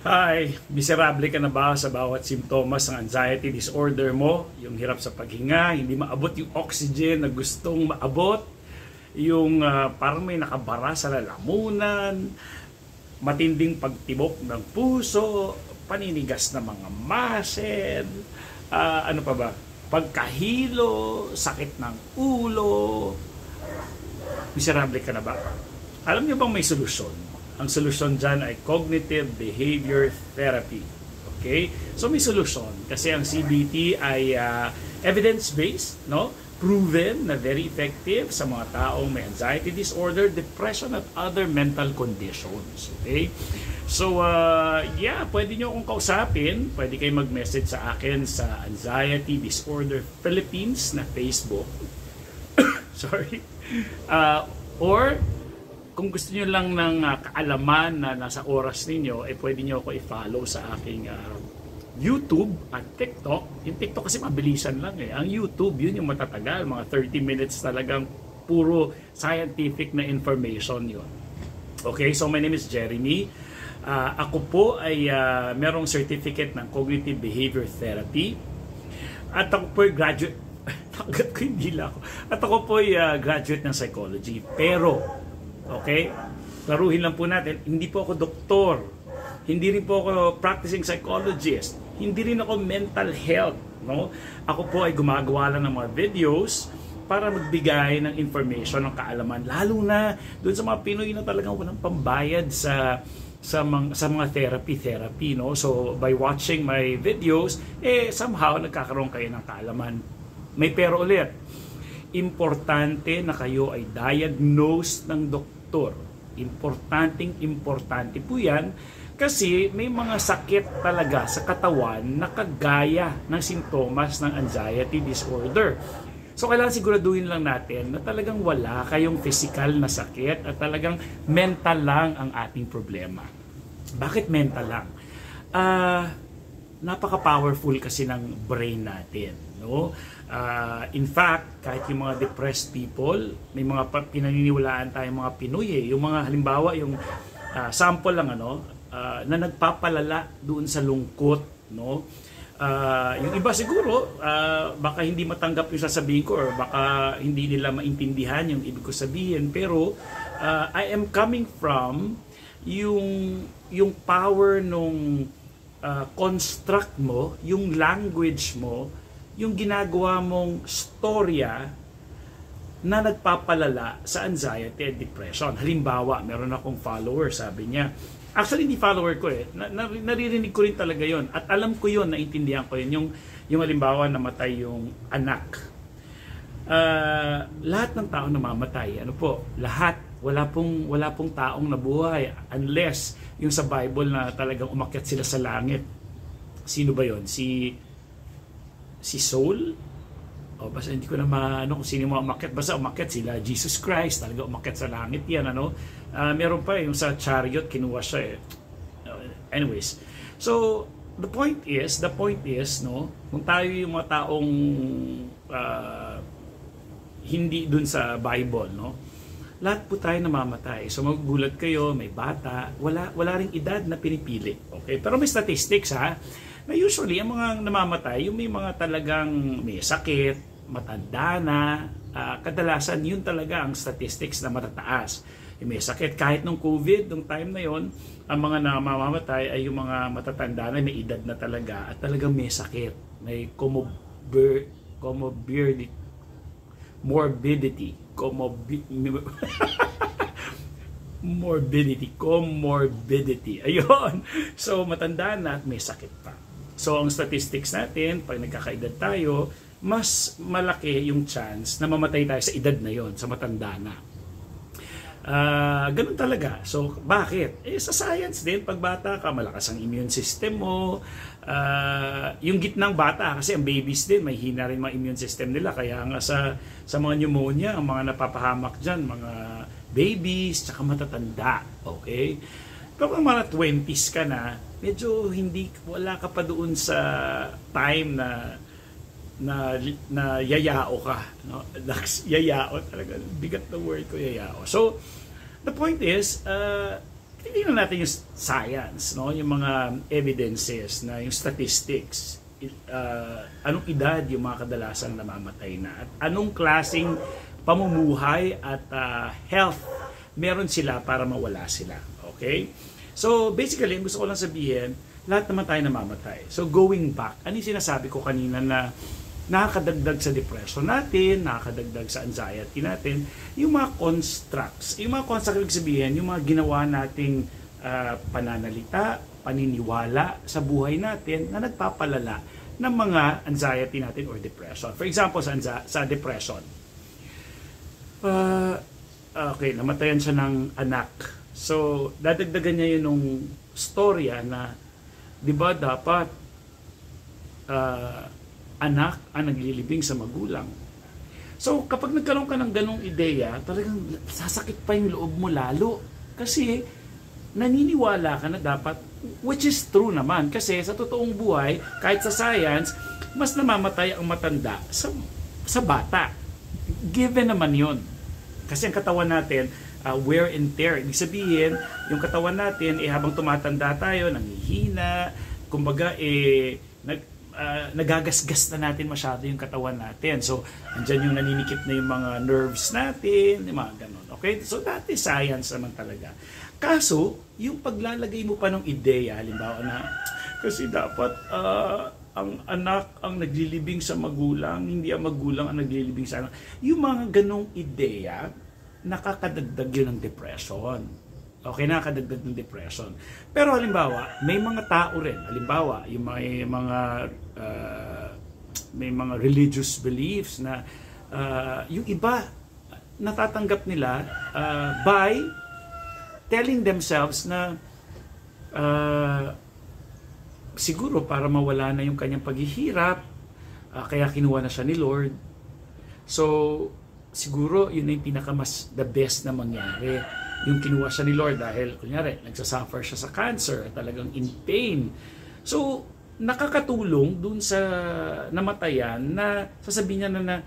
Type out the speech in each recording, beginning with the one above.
Hi, miserable ka na ba sa bawat simptomas ng anxiety disorder mo? Yung hirap sa paghinga, hindi maabot yung oxygen na gustong maabot, yung parang may nakabara sa lalamunan, matinding pagtibok ng puso, paninigas na mga muscle, ano pa ba? Pagkahilo, sakit ng ulo. Miserable ka na ba? Alam niyo bang may solusyon? Ang solusyon dyan ay cognitive behavior therapy. Okay? So may solusyon kasi ang CBT ay evidence-based, no? Proven na very effective sa mga taong may anxiety disorder, depression at other mental conditions. Okay? So pwede nyo akong kausapin, pwede kayo mag-message sa akin sa Anxiety Disorder Philippines na Facebook. Sorry. Or kung gusto niyo lang ng kaalaman na nasa oras ninyo, pwede niyo ako i-follow sa aking YouTube at TikTok. Yung TikTok kasi mabilisan lang eh. Ang YouTube, yun yung matatagal. Mga 30 minutes talagang puro scientific na information yun. Okay, so my name is Jeremy. Ako po ay merong certificate ng Cognitive Behavior Therapy. At ako po ay graduate. Tagat ko yung dila ko. At ako po ay graduate ng psychology. Pero okay? Klaruhin lang po natin, hindi po ako doktor. Hindi rin po ako practicing psychologist. Hindi rin ako mental health, no? Ako po ay gumagawa lang ng mga videos para magbigay ng information, ng kaalaman, lalo na doon sa mga Pinoy na talagang walang pambayad sa mga therapy, no? So by watching my videos, somehow nagkakaroon kayo ng kaalaman. May pero ulit, importante na kayo ay diagnosed ng doktor. Importante po yan kasi may mga sakit talaga sa katawan na kagaya ng sintomas ng anxiety disorder. So kailangan siguraduhin lang natin na talagang wala kayong physical na sakit at talagang mental lang ang ating problema. Bakit mental lang? Napaka-powerful kasi ng brain natin, no? In fact, kahit yung mga depressed people, may mga pinaniniwalaan tayong mga Pinoy yung mga halimbawa, yung sample lang na nagpapalala doon sa lungkot, no? Yung iba siguro baka hindi matanggap yung sasabihin ko or baka hindi nila maintindihan yung ibig ko sabihin, pero I am coming from yung power nung construct mo, yung language mo, yung ginagawa mong storya na nagpapalala sa anxiety and depression. Halimbawa, meron akong follower, sabi niya, actually hindi follower ko naririnig ko rin talaga yon at alam ko yon, naintindihan ko yun, yung halimbawa namatay yung anak. Lahat ng tao namamatay, lahat, wala pong taong nabuhay unless yung sa Bible na talagang umakyat sila sa langit. Sino ba yon? Si Saul? Basta hindi ko na kung sino mga umakyat. Basta umakyat sila. Jesus Christ, talaga umakyat sa langit yan. Meron pa yung sa chariot, kinuha siya anyways. So, the point is, no, kung tayo yung mga taong hindi dun sa Bible, no, lahat po tayo namamatay. So magugulat kayo, may bata, wala ring edad na pinipili. Okay? Pero may statistics na usually ang mga namamatay, yung may mga talagang may sakit, matanda na, kadalasan yun talaga ang statistics na matataas. Yung may sakit, kahit nung COVID, nung time na yon, ang mga namamatay ay yung mga matatanda na may edad na talaga at talagang may sakit, may comorbidity. Ayun. So, matanda na at may sakit pa. So, ang statistics natin, pag nagkakaedad tayo, mas malaki yung chance na mamatay tayo sa edad na yon, sa matanda na. Ganun talaga. So, bakit? Sa science din, pag bata ka, malakas ang immune system mo. Yung gitnang bata, kasi ang babies din, may hina rin mga immune system nila. Kaya nga sa mga pneumonia, ang mga napapahamak dyan, mga babies, tsaka matatanda. Okay? Pero kung mga 20s ka na, medyo wala ka pa doon sa time na yayao ka, no? Yayao talaga, bigat na word ko, yayao. So the point is, titingnan natin yung science, no? Yung mga evidences, na yung statistics. Anong edad yung mga kadalasang namamatay na? At anong klaseng pamumuhay at health meron sila para mawala sila. Okay? So, basically, gusto ko lang sabihin, lahat naman tayo namamatay. So, going back, ano yung sinasabi ko kanina na nakakadagdag sa depression natin, nakakadagdag sa anxiety natin, yung mga constructs. Yung mga constructs, ibig sabihin, yung mga ginawa nating pananalita, paniniwala sa buhay natin na nagpapalala ng mga anxiety natin or depression. For example, sa depression, okay, namatayan siya ng anak. So, dadagdagan niya yun nung storya na, di ba dapat anak ang naglilibing sa magulang. So, kapag nagkaroon ka ng ganong ideya, talagang sasakit pa yung loob mo lalo. Kasi, naniniwala ka na dapat, which is true naman. Kasi sa totoong buhay, kahit sa science, mas namamatay ang matanda sa bata. Given naman yon. Kasi ang katawan natin, wear and tear. Ibig sabihin, yung katawan natin, habang tumatanda tayo, nanghihina, kumbaga, nagagasgas na natin masyado yung katawan natin. So, andyan yung naninikip na yung mga nerves natin, yung mga ganun. Okay? So, dati science naman talaga. Kaso, yung paglalagay mo pa ng ideya, halimbawa na, kasi dapat ang anak ang naglilibing sa magulang, hindi ang magulang ang naglilibing sa anak. Yung mga ganong ideya, nakakadagdag yun ng depression. Okay, nakakadagdag ng depression. Pero halimbawa, may mga tao rin. Halimbawa, yung may mga religious beliefs na yung iba natatanggap nila by telling themselves na siguro para mawala na yung kanyang paghihirap, kaya kinuha na siya ni Lord. So, siguro yun na yung the best na mangyari. Yung kinuha siya ni Lord dahil, kunyari, nagsasuffer siya sa cancer, talagang in pain. So, nakakatulong dun sa namatayan na sasabihin niya na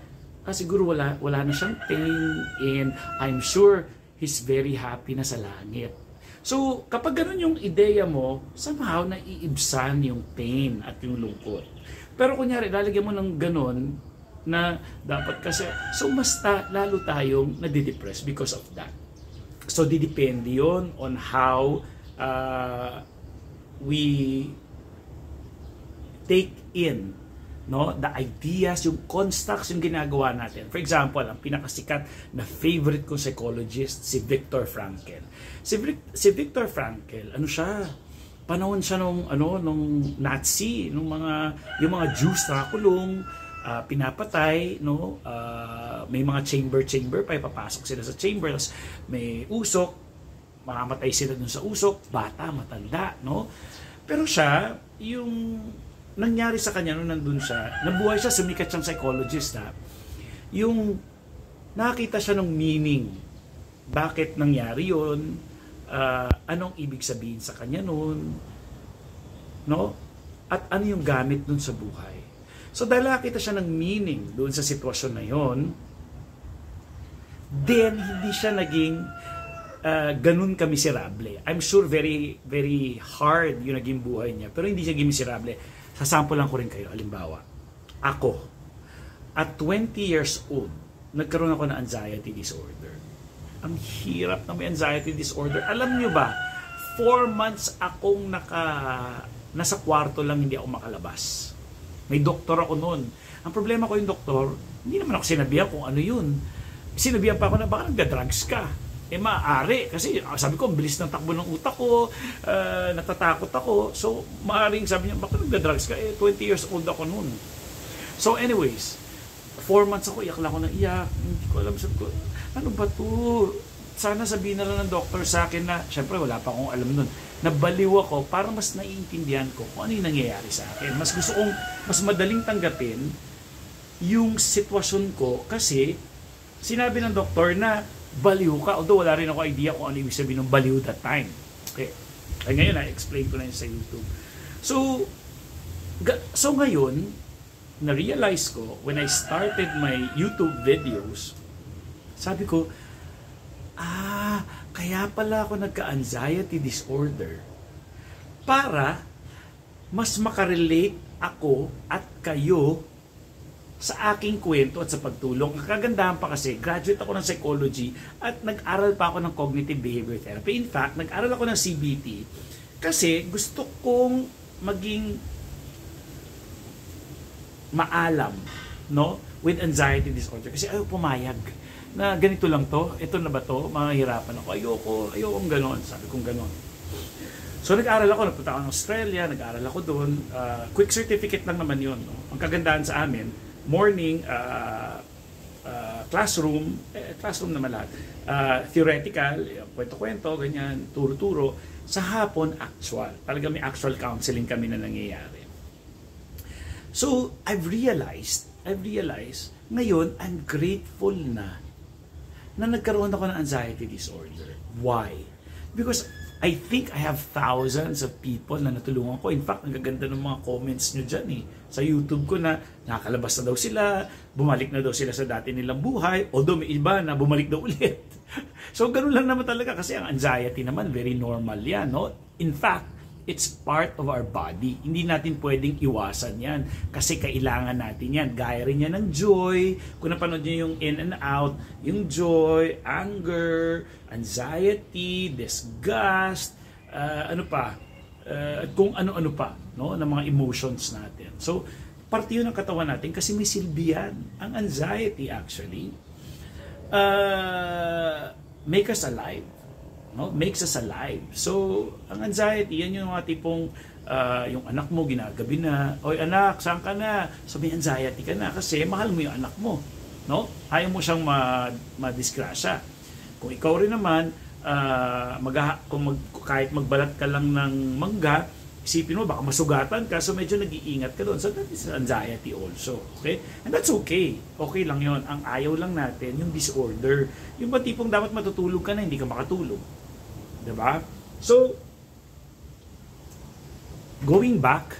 siguro wala na siyang pain and I'm sure he's very happy na sa langit. So, kapag ganun yung ideya mo, somehow naiibsan yung pain at yung lungkot. Pero kunyari, lalagyan mo ng ganun na dapat kasi, so mas lalo tayong nadidepress because of that. So, didepende yun on how we take in, no, the ideas, yung constructs yung ginagawa natin. For example, ang pinakasikat na favorite kong psychologist, si Viktor Frankl. Si Viktor Frankl, ano siya? Panahon siya nung Nazi, yung mga Jews na kulong, pinapatay, no? May mga chamber pa, papasok sila sa chamber, tapos may usok, mamamatay sila dun sa usok, bata, matanda, no? Pero siya, yung nangyari sa kanya nung nandun siya, nabuhay siya, sumikat siyang psychologist, yung nakita siya ng meaning, bakit nangyari yun, anong ibig sabihin sa kanya nun, no? At ano yung gamit nun sa buhay. So dahil nakita siya ng meaning doon sa sitwasyon na yon, then hindi siya naging ganun ka-miserable. I'm sure very, very hard yung naging buhay niya, pero hindi siya naging miserable. Sasample lang ko rin kayo, halimbawa. Ako, at 20 years old, nagkaroon ako ng anxiety disorder. Ang hirap na may anxiety disorder. Alam nyo ba, 4 months akong nasa kwarto lang, hindi ako makalabas. May doktor ako noon. Ang problema ko yung doktor, hindi naman ako sinabihan kung ano yun. Sinabihan pa ako na baka nagda-drugs ka. Maaari. Kasi sabi ko, ang bilis ng takbo ng utak ko, natatakot ako. So, maaaring sabi niya, baka nagda-drugs ka? 20 years old ako noon. So, anyways, 4 months ako, iyak lang ako ng iyak. Hindi ko alam, sabi ko, ano ba to? Sana sabihin na lang ng doktor sa akin na, syempre wala pa akong alam nun, nabaliw ako para mas naiintindihan ko kung ano yung nangyayari sa akin. Mas gusto kong, mas madaling tanggapin yung sitwasyon ko kasi sinabi ng doktor na baliw ka. Although wala rin ako idea kung ano ibig sabihin ng baliw that time. Okay. Ay ngayon, na-explain ko na yun sa YouTube. So ngayon, na-realize ko, when I started my YouTube videos, sabi ko, kaya pala ako nagka-anxiety disorder para mas makarelate ako at kayo sa aking kwento at sa pagtulong. Ang kagandahan pa kasi, graduate ako ng psychology at nag-aral pa ako ng cognitive behavior therapy. In fact, nag-aral ako ng CBT kasi gusto kong maging maalam, no, with anxiety disorder. Kasi ayaw pumayag na ganito lang to, ito na ba to, mahihirapan ako, ayokong ganon, sabi kong ganon. So nag-aral ako, nagpunta ako ng Australia, nag-aral ako doon, quick certificate lang naman yun. No? Ang kagandahan sa amin, morning, classroom naman lahat, theoretical, kwento-kwento, ganyan, turo-turo, sa hapon, actual. Talaga may actual counseling kami na nangyayari. So, I've realized, ngayon, I'm grateful na nagkaroon ako ng anxiety disorder. Why? Because I think I have thousands of people na natulungan ko. In fact, ang gaganda ng mga comments nyo dyan eh. Sa YouTube ko na nakakalabas na daw sila, bumalik na daw sila sa dati nilang buhay, although may iba na bumalik daw ulit. So, ganun lang naman talaga kasi ang anxiety naman, very normal yan. No? In fact, it's part of our body. Hindi natin pwedeng iwasan yan kasi kailangan natin yan. Gaya rin yan ng joy. Kung napanood nyo yung in and out, yung joy, anger, anxiety, disgust, kung ano-ano pa, no, ng mga emotions natin. So, parte yun ng katawan natin kasi may silbi yan. Ang anxiety actually make us alive. No, makes us alive. So, ang anxiety, yan yung mga tipong yung anak mo ginagabi na, oy anak, saan ka na? So, may anxiety ka na kasi mahal mo yung anak mo. No? Ayaw mo siyang madisgrasya. Kung ikaw rin naman, kahit magbalat ka lang ng mangga, isipin mo, baka masugatan ka, so medyo nag-iingat ka doon. So, that is anxiety also. Okay? And that's okay. Okay lang yon. Ang ayaw lang natin, yung disorder. Yung ba tipong dapat matutulog ka na, hindi ka makatulog. Diba? So, going back,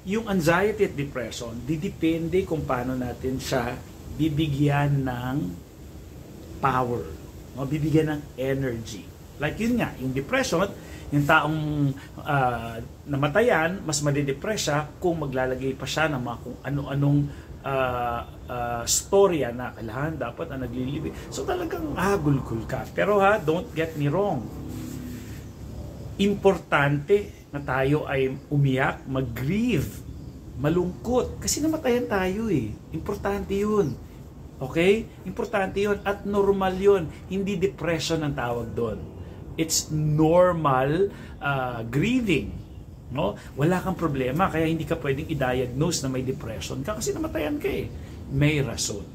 yung anxiety at depression, didepende kung paano natin siya bibigyan ng power. No? Bibigyan ng energy. Like yun nga, yung depression, yung taong namatayan, mas madidepress siya kung maglalagay pa siya ng mga kung ano-anong storya na kailangan dapat na naglilibi. So talagang gulgul ka. Pero don't get me wrong. Importante na tayo ay umiyak, mag-grieve, malungkot. Kasi namatayan tayo eh. Importante yun. Okay? Importante yun. At normal yun. Hindi depression ang tawag doon. It's normal grieving. No? Wala kang problema. Kaya hindi ka pwedeng i-diagnose na may depression ka kasi namatayan ka eh. May rason.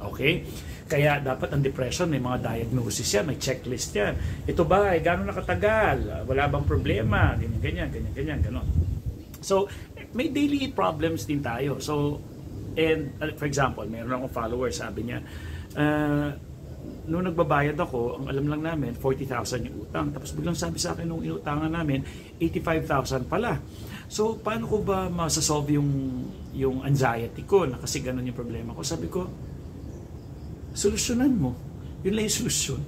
Okay? Kaya dapat ang depression, may mga diagnosis yan, may checklist yan. Ito ba, gano'n nakatagal? Wala bang problema? Ganyan, ganon. So, may daily problems din tayo. So, and for example, mayroon akong follower, sabi niya, nung nagbabayad ako, ang alam lang namin, 40,000 yung utang. Tapos biglang sabi sa akin, nung inutangan namin, 85,000 pala. So, paano ko ba masasolve yung anxiety ko na kasi ganun yung problema ko? Sabi ko, solusyonan mo. Yun lang yung solusyon.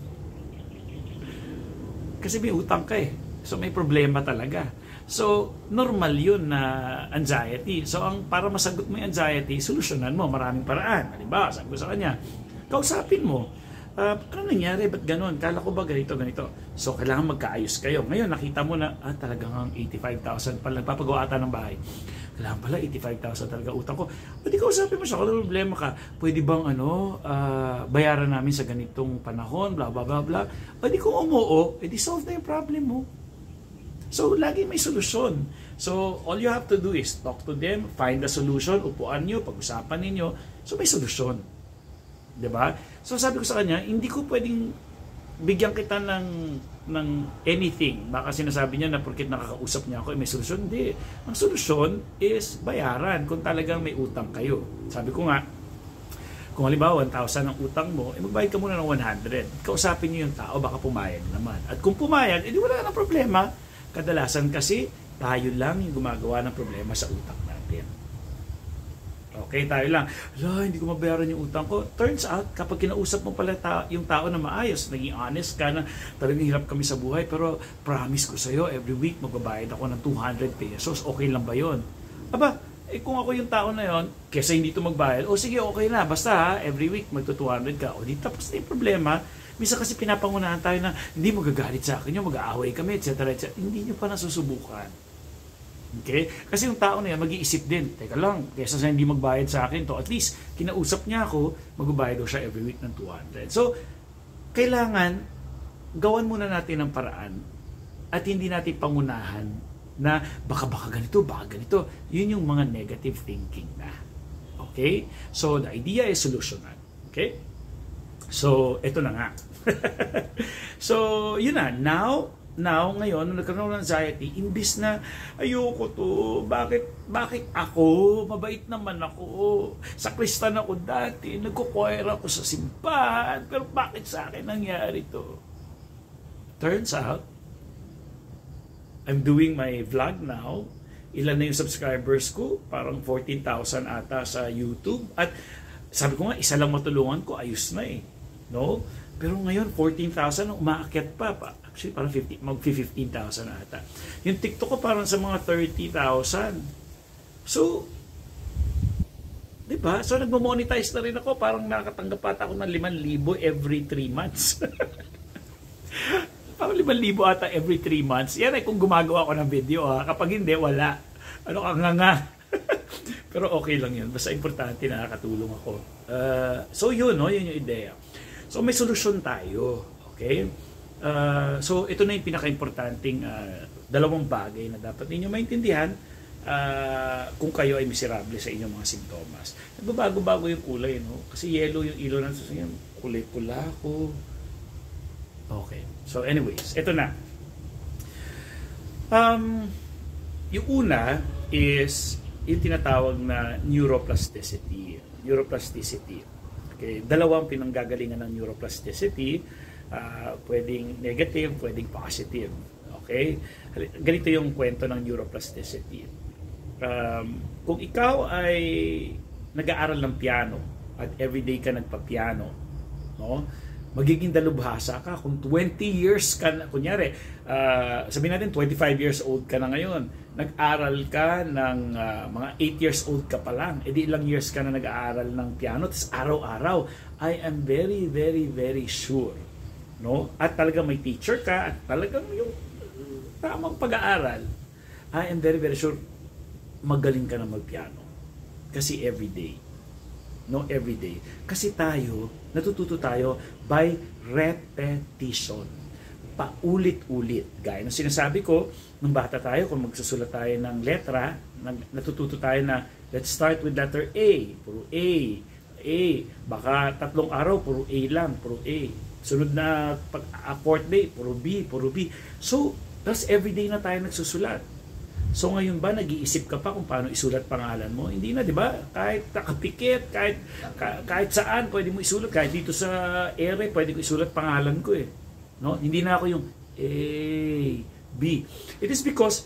Kasi may utang ka eh. So, may problema talaga. So, normal yun na anxiety. So, para masagot mo yung anxiety, solusyonan mo. Maraming paraan. Halimbawa, sabi ko sa kanya, kausapin mo. Ano nangyari? Ba't ganun? Kala ko ba ganito? So, kailangan magkaayos kayo. Ngayon, nakita mo na, talagang 85,000 pala. Nagpapagawa ata ng bahay. Kailangan pala, 85,000 talaga utang ko. Pwede kausapin mo siya. Kung problema ka, pwede bang bayaran namin sa ganitong panahon, bla bla bla bla. Pwede kung umuo, edi solve na yung problem mo. So, lagi may solusyon. So, all you have to do is talk to them, find the solution, upuan nyo, pag-usapan ninyo. So, may solusyon. Diba? So, sabi ko sa kanya, hindi ko pwedeng bigyan kita ng anything. Baka sinasabi niya na porkit nakakausap niya ako, may solusyon. Hindi. Ang solusyon is bayaran kung talagang may utang kayo. Sabi ko nga, kung halimbawa 1,000 ang utang mo, magbayad ka muna ng 100. Kausapin niyo yung tao, baka pumayag naman. At kung pumayag, edi wala nang problema. Kadalasan kasi, tayo lang yung gumagawa ng problema sa utang natin. Okay, tayo lang. Ala, hindi ko mabayaran yung utang ko. Turns out, kapag kinausap mo pala yung tao na maayos, naging honest ka na talagang hirap kami sa buhay, pero promise ko sa'yo, every week magbabayad ako ng 200 pesos. Okay lang ba yun? Aba, kung ako yung tao na yon, kesa hindi to magbayad, o sige, okay na, basta ha, every week magto 200 ka. O di tapos na yung problema. Minsan kasi pinapangunahan tayo na hindi mo gagalit sa akin, yung mag-aaway kami, etc. etc. Hindi nyo pa nasusubukan. Okay? Kasi yung tao na yan, mag-iisip din, teka lang, kesa sa hindi magbayad sa akin to, at least, kinausap niya ako, magbabayad daw siya every week ng 200. So, kailangan, gawan muna natin ng paraan, at hindi natin pangunahan, na baka ganito, baka ganito. Yun yung mga negative thinking na. Okay? So, the idea is solutionan. Okay? So, ito na nga. So, yun na. Now, ngayon, nung nagkaroon ng anxiety, imbis na, ayoko to, bakit ako, mabait naman ako, sakristan ako dati, nagkukoyer ako sa simbahan, pero bakit sa akin nangyari to? Turns out, I'm doing my vlog now, ilan na yung subscribers ko, parang 14,000 ata sa YouTube, at sabi ko nga, isa lang matulungan ko, ayos na eh, no? Pero ngayon, 14,000, umaakyat pa. Actually, parang mag-15,000 ata. Yung TikTok ko parang sa mga 30,000. So, di ba? So, nagmo-monetize na rin ako. Parang nakatanggap ata ako ng 5,000 every 3 months. Parang 5,000 ata every 3 months. Yan ay kung gumagawa ako ng video. Ha? Kapag hindi, wala. Ano ka nga. Pero okay lang yun. Basta importante, nakakatulong ako. So, yun, no? Yun yung ideya. So, may solusyon tayo. Okay? So, ito na yung pinaka-importanting dalawang bagay na dapat ninyo maintindihan kung kayo ay miserable sa inyong mga simptomas. Nagbabago-bago yung kulay, no? Kasi yellow yung ilo ng susunod. Kulay-pula ko. Okay. So, anyways, ito na. Yung una is yung tinatawag na neuroplasticity. Neuroplasticity. Okay, dalawang pinanggagalingan ng neuroplasticity, pwedeng negative, pwedeng positive. Okay? Ganito yung kwento ng neuroplasticity. Kung ikaw ay nag-aaral ng piano at everyday ka nagpa-piano, no? Magiging dalubhasa ka kung 20 years ka na, kunyari, sabihin natin 25 years old ka na ngayon, nag-aral ka ng mga 8 years old ka pa lang, edi ilang years ka na nag-aaral ng piano, tapos araw-araw, I am very, very, very sure, no? At talagang may teacher ka, at talagang yung tamang pag-aaral, I am very, very sure, magaling ka na mag-piano. Kasi everyday. No, everyday. Kasi tayo, natututo tayo by repetition. Paulit-ulit. Gaya ng sinasabi ko, nung bata tayo, kung magsusulat tayo ng letra, natututo tayo na, let's start with letter A. Puro A. A. Baka 3 araw, puro A lang. Puro A. Sunod na fourth day, puro B. Puro B. So, that's everyday na tayo nagsusulat. So ngayon ba nag-iisip ka pa kung paano isulat pangalan mo? Hindi na, 'di ba? Kahit nakapikit, kahit saan pwede mo isulat, kahit dito sa ere pwede ko isulat pangalan ko eh. No? Hindi na ako yung A, B. It is because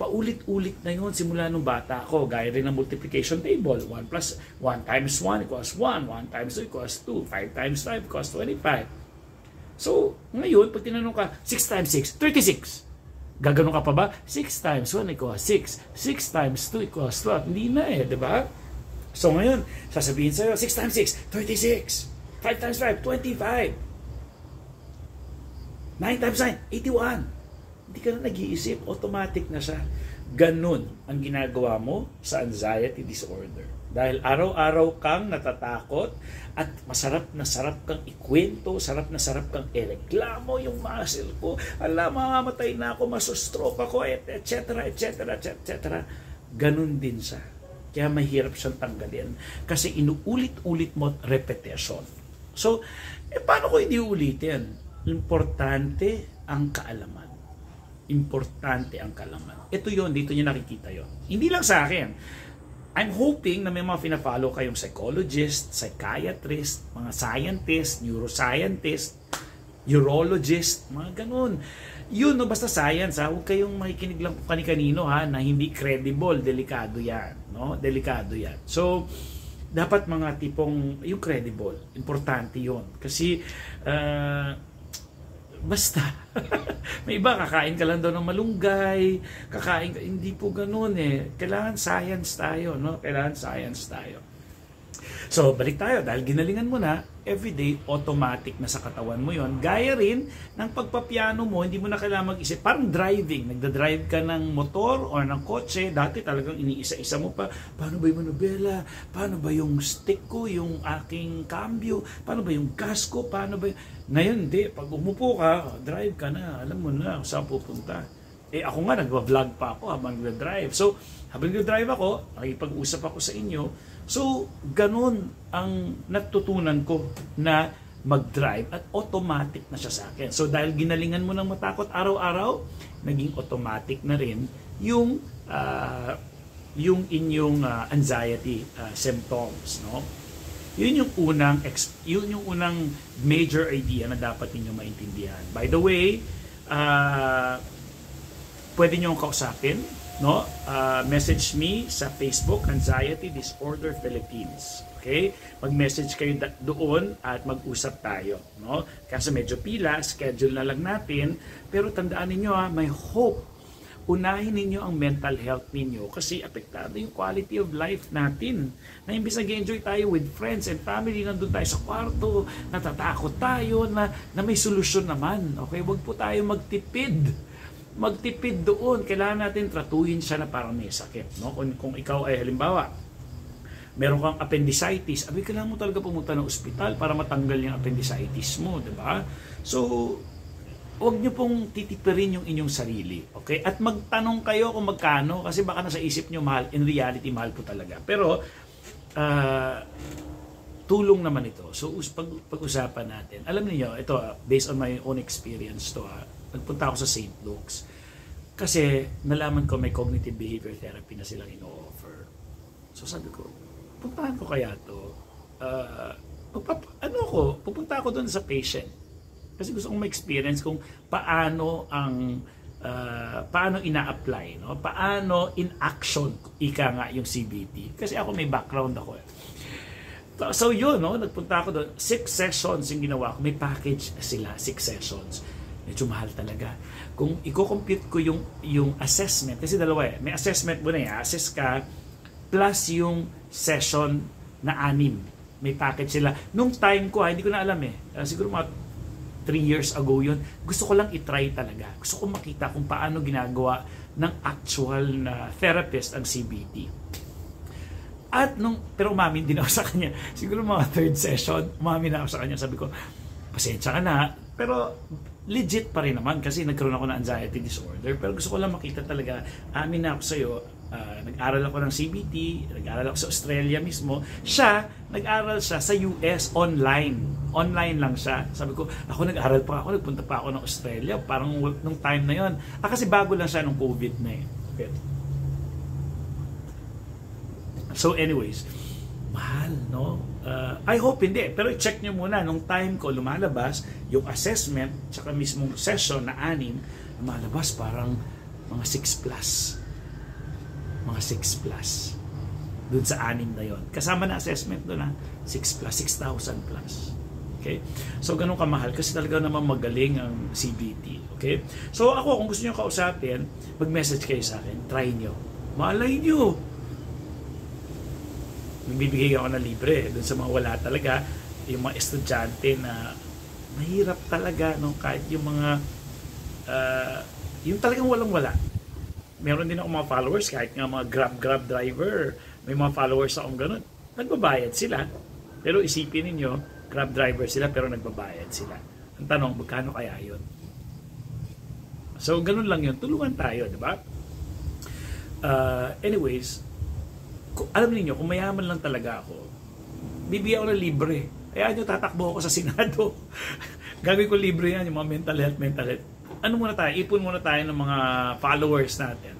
paulit-ulit na 'yon simula nung bata ako. Gaya rin ng multiplication table. 1 times 1 equals 1, 1 times 2 equals 2, 5 times 5 equals 25. So, ngayon pag tinanong ka, 6 times 6, 36. Gaganon ka pa ba? 6 times 1 equals 6. 6 times 2 equals 12. Hindi na eh, di ba? So ngayon, sasabihin sa'yo, 6 times 6, 36. 5 times 5, 25. 9 times 9, 81. Hindi ka na nag-iisip, automatic na siya. Ganon ang ginagawa mo sa anxiety disorder. Dahil araw-araw kang natatakot at masarap na sarap kang ikwento, sarap na sarap kang ireklamo yung muscle ko. Ala, mamamatay na ako, masostroke ako, etc. etc. etc. Ganun din siya. Kaya mahirap siyang tanggalin. Kasi inuulit-ulit mo repetition. So, paano ko hindi ulitin? Importante ang kaalaman. Importante ang kaalaman. Ito yon, dito niyo nakikita yon. Hindi lang sa akin. I'm hoping na may mga pina-follow kayong psychologist, psychiatrist, mga scientist, neuroscientist, urologist, mga ganun. Yun, no, basta science, ha? Huwag kayong makikinig lang kani-kanino, ha, na hindi credible. Delikado yan. No? Delikado yan. So, dapat mga tipong, yung credible, importante yun. Kasi, basta, may iba, kakain ka lang daw ng malunggay, kakain ka, hindi po ganun eh. Kailangan science tayo, no? Kailangan science tayo. So, balik tayo. Dahil ginalingan mo na, everyday, automatic na sa katawan mo yon. Gaya rin ng pagpapiano mo, hindi mo na kailangan mag-isip. Parang driving. Nagda-drive ka ng motor o ng kotse. Dati talagang iniisa-isa mo pa. Paano ba yung manubela? Paano ba yung stick ko? Yung aking cambio? Paano ba yung gas ko? Paano ba yung... Ngayon, hindi. Pag umupo ka, drive ka na. Alam mo na kung saan pupunta. Ako nga, nagwa-vlog pa ako habang nagda-drive. So, habang nagda-drive ako, nakipag-usap ako sa inyo. So, ganun ang natutunan ko na mag-drive at automatic na siya sa akin. So, dahil ginalingan mo ng matakot araw-araw, naging automatic na rin yung inyong anxiety symptoms, no? Yun yung unang major idea na dapat niyo maintindihan. By the way, pwede niyo akong kausapin, no? Message me sa Facebook, Anxiety Disorder Philippines. Okay? Mag-message kayo doon at mag-usap tayo, no? Kasi medyo pila, schedule na lang natin, pero tandaan niyo may hope. Unahin ninyo ang mental health ninyo kasi apektado yung quality of life natin. Na imbis nag-enjoy tayo with friends and family, nandun tayo sa kwarto, natatakot tayo na may solusyon naman. Okay? Huwag po tayo magtipid doon. Kailangan natin tratuhin siya na parang may sakit. No? Kung ikaw ay halimbawa, meron kang appendicitis, kailangan mo talaga pumunta ng ospital para matanggal yung appendicitis mo. Diba? So, huwag nyo pong titipirin yung inyong sarili. Okay? At magtanong kayo kung magkano kasi baka nasa isip nyo mahal. In reality, mahal po talaga. Pero, tulong naman ito. So, pag-usapan natin. Alam niyo ito, based on my own experience to, nagpunta ako sa St. Luke's. Kasi, nalaman ko may cognitive behavior therapy na silang ino-offer. So, sabi ko, puntahan ko kaya to. Pupunta ako doon sa patient. Kasi gusto kong ma-experience kung paano ina-apply, no? Paano in action ika nga yung CBT. Kasi ako may background ako. So yun, no? Nagpunta ako doon. 6 sessions yung ginawa ko. May package sila, 6 sessions. Medyo mahal talaga. Kung i-compute ko yung assessment, kasi dalawa may assessment mo na assess ka, plus yung session na 6. May package sila. Nung time ko, hindi ko na alam siguro mga 3 years ago yun, gusto ko lang itry talaga. Gusto ko makita kung paano ginagawa ng actual na therapist ang CBT. Pero umamin din ako sa kanya. Siguro mga 3rd session, umamin na ako sa kanya. Sabi ko, pasensya ka na. Pero legit pa rin naman kasi nagkaroon ako ng anxiety disorder. Pero gusto ko lang makita talaga, amin na ako sa'yo, nag-aral ako ng CBT, nag-aral ako sa Australia mismo. Nag-aral siya sa US online. Online lang siya. Sabi ko, ako nag-aral pa ako, nagpunta pa ako ng Australia. Parang nung time na yon. Kasi bago lang siya nung COVID na Okay. So anyways, mahal, no? I hope hindi. Pero i-check nyo muna, nung time ko lumalabas, yung assessment, tsaka mismong session na 6, lumalabas parang mga 6 plus. Mga 6 plus. Doon sa 6 na yon. Kasama na assessment doon 6 plus, 6,000 plus. Okay? So, ganun kamahal kasi talaga naman magaling ang CBT. Okay? So, ako, kung gusto nyo kausapin, mag-message kayo sa akin. Try nyo. Malay nyo. Nagbibigay ako na libre doon sa mga wala talaga. Yung mga estudyante na mahirap talaga, no? Kahit yung mga yung talagang walang-wala. Meron din ako mga followers, kahit nga mga Grab driver, may mga followers akong ganun. Nagbabayad sila. Pero isipin ninyo, Grab driver sila pero nagbabayad sila. Ang tanong, magkano kaya yun? So, ganun lang yun. Tulungan tayo, di ba? Anyways, alam niyo kung mayaman lang talaga ako, bibigyan ko ng libre. Kaya nyo, tatakbo ako sa Senado. Gagawin ko libre yan, yung mga mental health. Ano muna tayo? Ipon muna tayo ng mga followers natin.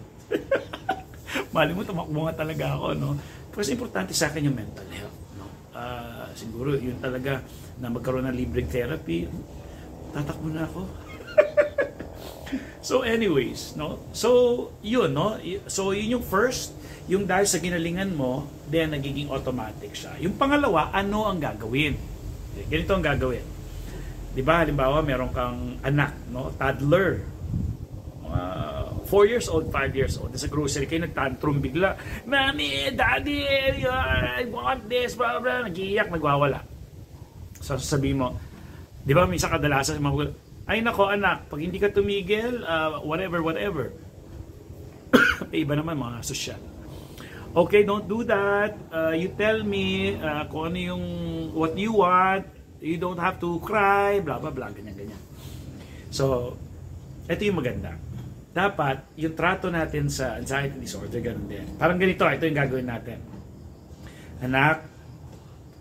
Mali mo, tumakbo nga talaga ako, no? Kasi importante sa akin yung mental health, no? Siguro, yun talaga, na magkaroon ng libreng therapy, tatakbo na ako. So anyways, no? So, yun, no? So, yun yung first, yung dahil sa ginalingan mo, then nagiging automatic siya. Yung pangalawa, ano ang gagawin? Ganito ang gagawin. Di ba, halimbawa, meron kang anak, no? Toddler. 4 years old, 5 years old. Sa grocery kayo, nagtantrum bigla. Mommy, Daddy, I want this, blah, blah. Nag-iiyak, nagwawala. So, sasabihin mo, di ba, minsan kadalasan, ay nako anak, pag hindi ka tumigil, whatever. Iba naman mga sosyal. Okay, don't do that. You tell me kung ano yung what you want. You don't have to cry, blah blah blah, ganyan. So, ito yung maganda. Dapat yung trato natin sa anxiety disorder ganun din. Parang ganito, ito yung gagawin natin. Anak,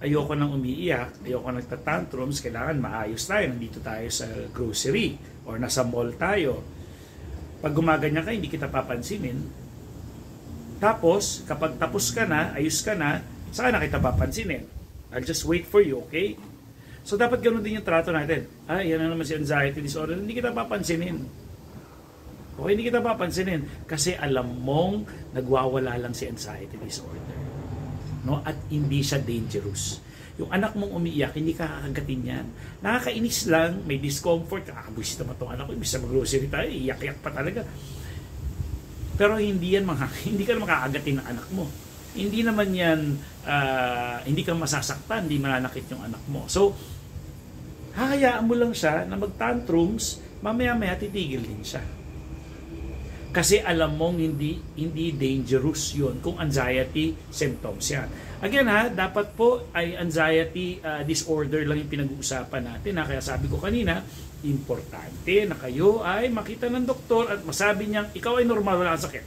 ayoko nang umiiyak, ayoko nagtatantrums, kailangan maayos tayo, nandito tayo sa grocery or nasa mall tayo. Pag gumaganyan ka, hindi kita papansinin. Tapos, kapag tapos ka na, ayos ka na, saka na kita papansinin. I'll just wait for you, okay? So, dapat ganun din yung trato natin. Yan na naman si anxiety disorder, hindi kita papansinin. Okay, hindi kita papansinin. Kasi alam mong nagwawala lang si anxiety disorder. No? At hindi siya dangerous. Yung anak mong umiiyak, hindi ka kakagatin yan. Nakakainis lang, may discomfort, kakabwisit naman itong anak ko, ibig sa mag-grocery tayo, iyak-iyak pa talaga. Pero hindi yan hindi ka makakagatin ng anak mo. Hindi naman yan, hindi ka masasaktan, hindi mananakit yung anak mo. So, hahayaan mo lang siya na mag-tantrums, mamaya-maya titigil din siya. Kasi alam mong hindi dangerous yun kung anxiety symptoms yan. Again dapat po ay anxiety disorder lang yung pinag-uusapan natin. Kaya sabi ko kanina, importante na kayo ay makita ng doktor at masabi niyang ikaw ay normal, wala kang sakit.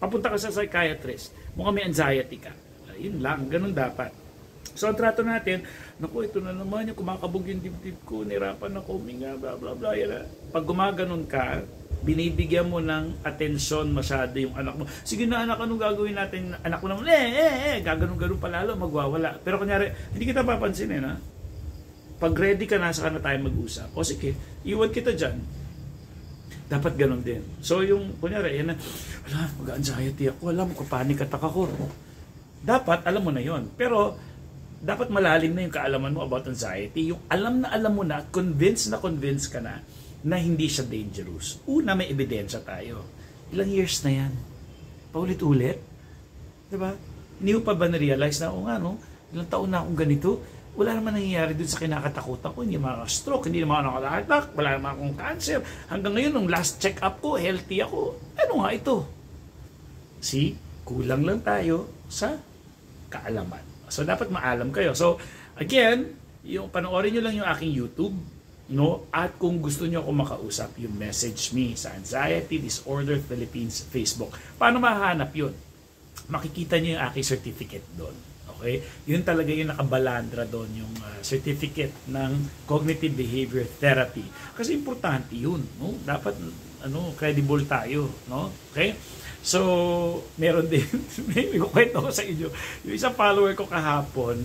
Papunta ka sa psychiatrist, mukhang may anxiety ka. Yun lang, ganun dapat. So ang trato natin, naku, ito na naman yung kumakabog yung dibdib ko, nirapan ako, huminga, blah blah blah. Pag gumaganon ka, binibigyan mo ng atensyon masyado yung anak mo. Sige na anak, anong gagawin natin? Anak ko naman, gaganon-ganon palalo, magwawala. Pero kunyari, hindi kita papansinin, ha? Pag ready ka na, saka na tayo mag-usap. O sige, iwan kita dyan. Dapat ganon din. So yung, kunyari, yan na, wala, mag-anxiety ako, alam ko, panic attack ako. Dapat, alam mo na yon. Pero, dapat malalim na yung kaalaman mo about anxiety. Yung alam mo na, convinced ka na hindi siya dangerous. Una, may ebidensya tayo. Ilang years na yan? Paulit-ulit? Diba? Hindi mo pa ba na-realize na, ilang taon na akong ganito? Wala naman nangyayari dun sa kinakatakutan ko. Hindi naman ako stroke, hindi naman ako nakalatak, wala naman akong cancer. Hanggang ngayon, nung last check-up ko, healthy ako. Ano nga ito? See? Kulang lang tayo sa kaalaman. So, dapat maalam kayo. So, again, yung panoorin nyo lang yung aking YouTube, no? At kung gusto niyo ako makausap, you message me sa Anxiety Disorder Philippines Facebook. Paano mahanap yun? Makikita niyo yung aking certificate doon. Okay? Yun talaga yung nakabalandra doon, yung certificate ng Cognitive Behavior Therapy. Kasi importante yun, no? Dapat credible tayo, no? Okay? So, meron din, may kukwento ko sa inyo. Yung isang follower ko kahapon,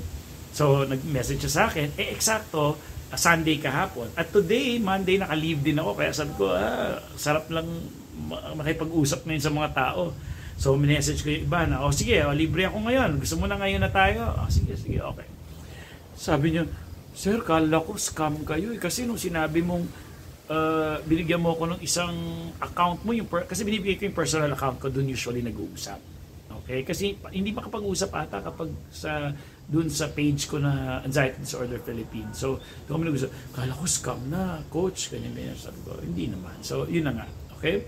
so nag-message siya sa akin, eksakto, Sunday kahapon. At today, Monday, naka-leave din ako. Kaya sabi ko, sarap lang makipag-usap ngayon sa mga tao. So, minessage ko yung iba na, sige, libre ako ngayon. Gusto mo na ngayon na tayo? Sige, okay. Sabi niya, sir, kala ko scam kayo. Kasi nung sinabi mong, binigyan mo ako ng isang account mo, kasi binibigay ko yung personal account ko, doon usually nag-uusap. Okay? Kasi hindi makapag-usap ata kapag dun sa page ko na Anxiety Disorder Philippines. So, doon kami nag-usap, kala ko scam na, coach, ganyan. Sabi ko, hindi naman. So, yun na nga. Okay?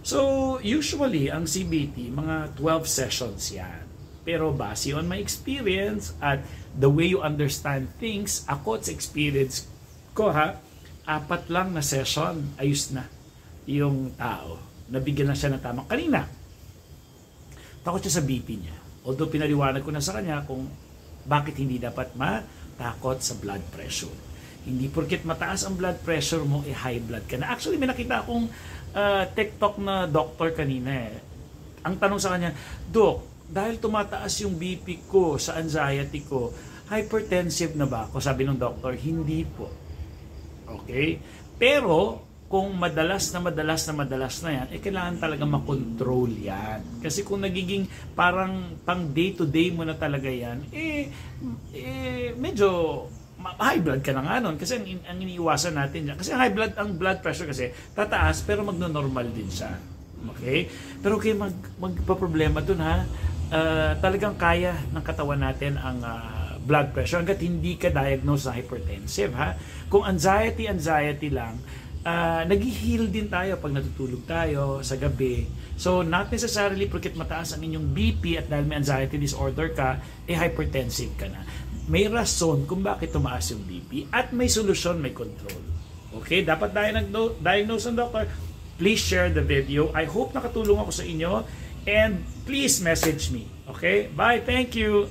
So, usually, ang CBT, mga 12 sessions yan. Pero base on my experience at the way you understand things, ako sa experience ko 4 lang na session, ayos na yung tao. Nabigyan na siya ng tamang. Kanina, takot siya sa BP niya. Although pinaliwanag ko na sa kanya kung bakit hindi dapat matakot sa blood pressure. Hindi porket mataas ang blood pressure mo, high blood ka na. Actually, may nakita akong TikTok na doctor kanina Ang tanong sa kanya, Dok, dahil tumataas yung BP ko sa anxiety ko, hypertensive na ba ako? Sabi ng doctor, hindi po. Okay? Pero, kung madalas na yan, kailangan talaga makontrol yan. Kasi kung nagiging parang pang day-to-day mo na talaga yan, medyo high blood ka na nga nun. Kasi ang iniiwasan natin yan. Kasi ang blood pressure kasi tataas pero magno-normal din siya. Okay? Pero okay, magpa-problema dun ha. Talagang kaya ng katawan natin ang blood pressure hanggat hindi ka diagnosed na hypertensive ha. Kung anxiety lang, nag-heal din tayo pag natutulog tayo sa gabi. So, not necessarily porket mataas ang inyong BP at dahil may anxiety disorder ka, hypertensive ka na. May rason kung bakit tumaas yung BP at may solusyon, may control. Okay? Dapat diagnose ng doctor. Please share the video. I hope nakatulong ako sa inyo and please message me. Okay? Bye. Thank you.